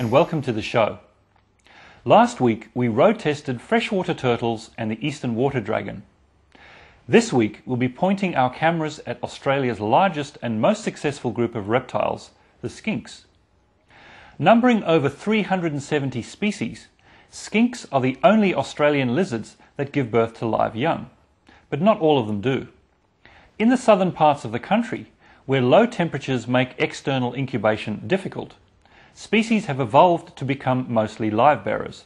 and welcome to the show. Last week we road tested freshwater turtles and the eastern water dragon. This week we'll be pointing our cameras at Australia's largest and most successful group of reptiles, the skinks. Numbering over 370 species, skinks are the only Australian lizards that give birth to live young, but not all of them do. In the southern parts of the country, where low temperatures make external incubation difficult, species have evolved to become mostly live bearers.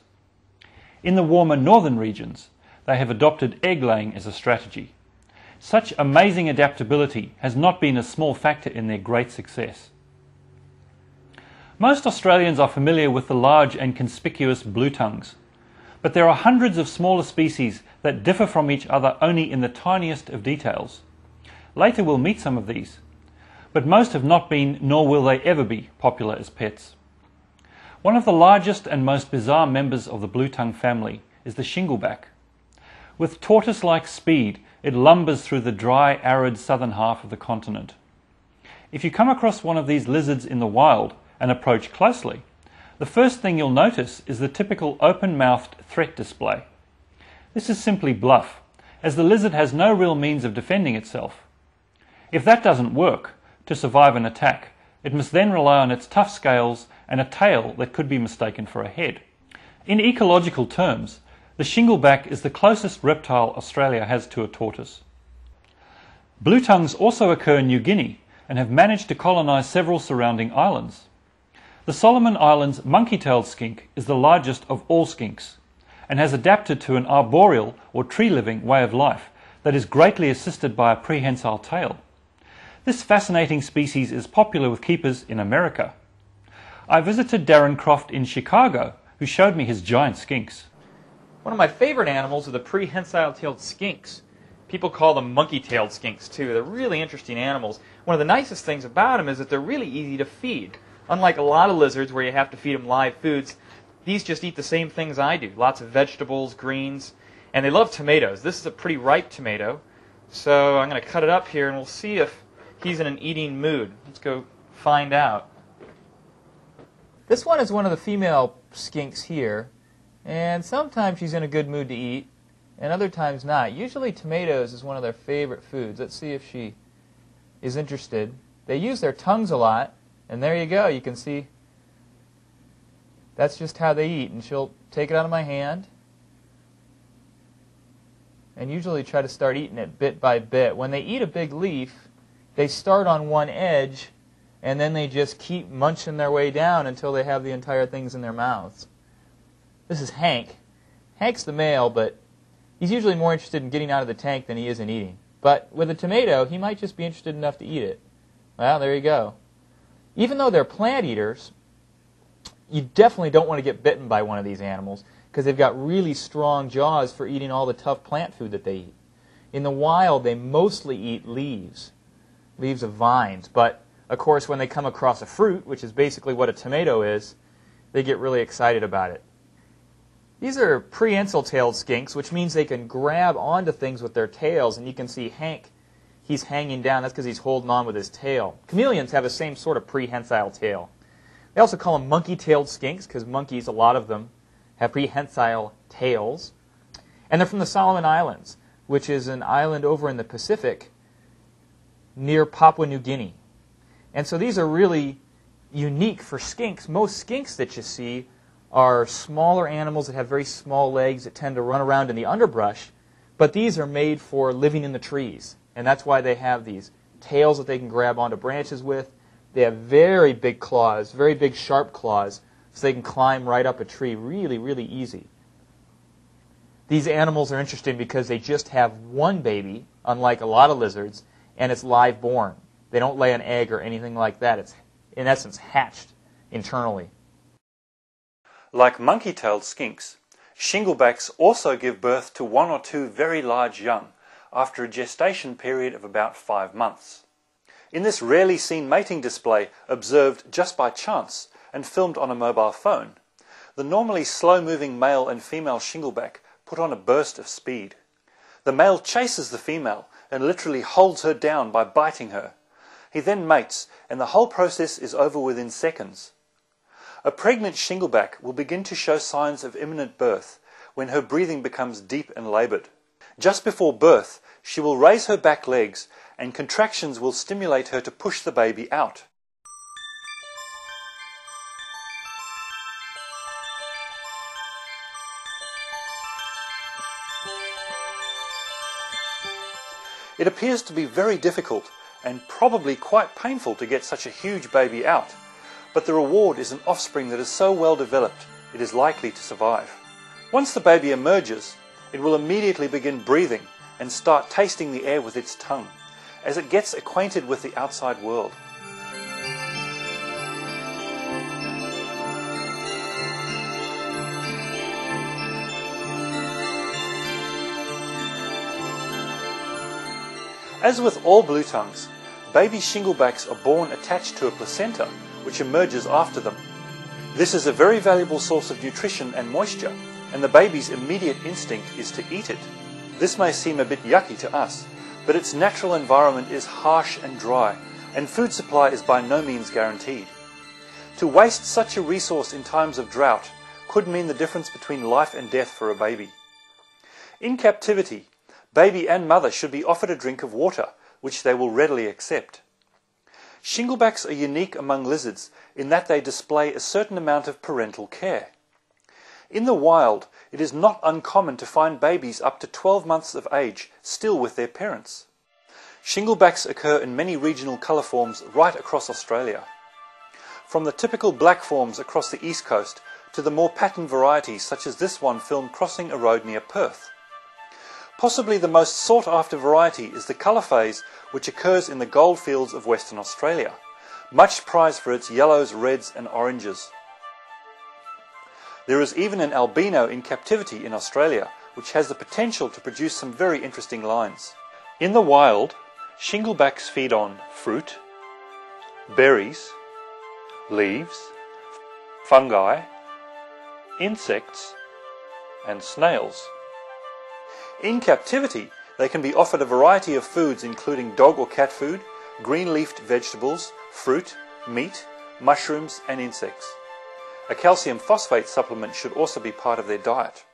In the warmer northern regions, they have adopted egg-laying as a strategy. Such amazing adaptability has not been a small factor in their great success. Most Australians are familiar with the large and conspicuous blue tongues, but there are hundreds of smaller species that differ from each other only in the tiniest of details. Later we'll meet some of these, but most have not been, nor will they ever be, popular as pets. One of the largest and most bizarre members of the blue-tongue family is the shingleback. With tortoise-like speed, it lumbers through the dry, arid southern half of the continent. If you come across one of these lizards in the wild and approach closely, the first thing you'll notice is the typical open-mouthed threat display. This is simply bluff, as the lizard has no real means of defending itself. If that doesn't work, to survive an attack, it must then rely on its tough scales and a tail that could be mistaken for a head. In ecological terms, the shingleback is the closest reptile Australia has to a tortoise. Blue tongues also occur in New Guinea and have managed to colonize several surrounding islands. The Solomon Islands monkey-tailed skink is the largest of all skinks and has adapted to an arboreal or tree-living way of life that is greatly assisted by a prehensile tail. This fascinating species is popular with keepers in America. I visited Darren Croft in Chicago, who showed me his giant skinks. One of my favorite animals are the prehensile-tailed skinks. People call them monkey-tailed skinks too. They're really interesting animals. One of the nicest things about them is that they're really easy to feed. Unlike a lot of lizards where you have to feed them live foods, these just eat the same things I do. Lots of vegetables, greens, and they love tomatoes. This is a pretty ripe tomato, so I'm going to cut it up here and we'll see if he's in an eating mood. Let's go find out. This one is one of the female skinks here, and sometimes she's in a good mood to eat, and other times not. Usually tomatoes is one of their favorite foods. Let's see if she is interested. They use their tongues a lot, and there you go. You can see that's just how they eat, and she'll take it out of my hand and usually try to start eating it bit by bit. When they eat a big leaf, they start on one edge, and then they just keep munching their way down until they have the entire things in their mouths. This is Hank. Hank's the male, but he's usually more interested in getting out of the tank than he is in eating. But with a tomato, he might just be interested enough to eat it. Well, there you go. Even though they're plant eaters, you definitely don't want to get bitten by one of these animals because they've got really strong jaws for eating all the tough plant food that they eat. In the wild, they mostly eat leaves of vines, but of course when they come across a fruit, which is basically what a tomato is, they get really excited about it. These are prehensile-tailed skinks, which means they can grab onto things with their tails, and you can see Hank, he's hanging down. That's because he's holding on with his tail. Chameleons have the same sort of prehensile tail. They also call them monkey-tailed skinks because monkeys, a lot of them, have prehensile tails. And they're from the Solomon Islands, which is an island over in the Pacific near Papua New Guinea. And so these are really unique for skinks. Most skinks that you see are smaller animals that have very small legs that tend to run around in the underbrush, but these are made for living in the trees. And that's why they have these tails that they can grab onto branches with. They have very big claws, very big sharp claws, so they can climb right up a tree really, really easy. These animals are interesting because they just have one baby, unlike a lot of lizards, and it's live born. They don't lay an egg or anything like that. It's, in essence, hatched internally. Like monkey-tailed skinks, shinglebacks also give birth to one or two very large young after a gestation period of about 5 months. In this rarely seen mating display, observed just by chance and filmed on a mobile phone, the normally slow-moving male and female shingleback put on a burst of speed. The male chases the female and literally holds her down by biting her. He then mates, and the whole process is over within seconds. A pregnant shingleback will begin to show signs of imminent birth when her breathing becomes deep and laboured. Just before birth, she will raise her back legs and contractions will stimulate her to push the baby out. It appears to be very difficult and probably quite painful to get such a huge baby out, but the reward is an offspring that is so well developed it is likely to survive. Once the baby emerges, it will immediately begin breathing and start tasting the air with its tongue as it gets acquainted with the outside world. As with all blue tongues, baby shinglebacks are born attached to a placenta which emerges after them. This is a very valuable source of nutrition and moisture, and the baby's immediate instinct is to eat it. This may seem a bit yucky to us, but its natural environment is harsh and dry, and food supply is by no means guaranteed. To waste such a resource in times of drought could mean the difference between life and death for a baby. In captivity, baby and mother should be offered a drink of water, which they will readily accept. Shinglebacks are unique among lizards in that they display a certain amount of parental care. In the wild, it is not uncommon to find babies up to 12 months of age still with their parents. Shinglebacks occur in many regional colour forms right across Australia. From the typical black forms across the east coast to the more patterned varieties such as this one filmed crossing a road near Perth. Possibly the most sought-after variety is the colour phase, which occurs in the goldfields of Western Australia, much prized for its yellows, reds and oranges. There is even an albino in captivity in Australia, which has the potential to produce some very interesting lines. In the wild, shinglebacks feed on fruit, berries, leaves, fungi, insects and snails. In captivity, they can be offered a variety of foods including dog or cat food, green-leafed vegetables, fruit, meat, mushrooms and insects. A calcium phosphate supplement should also be part of their diet.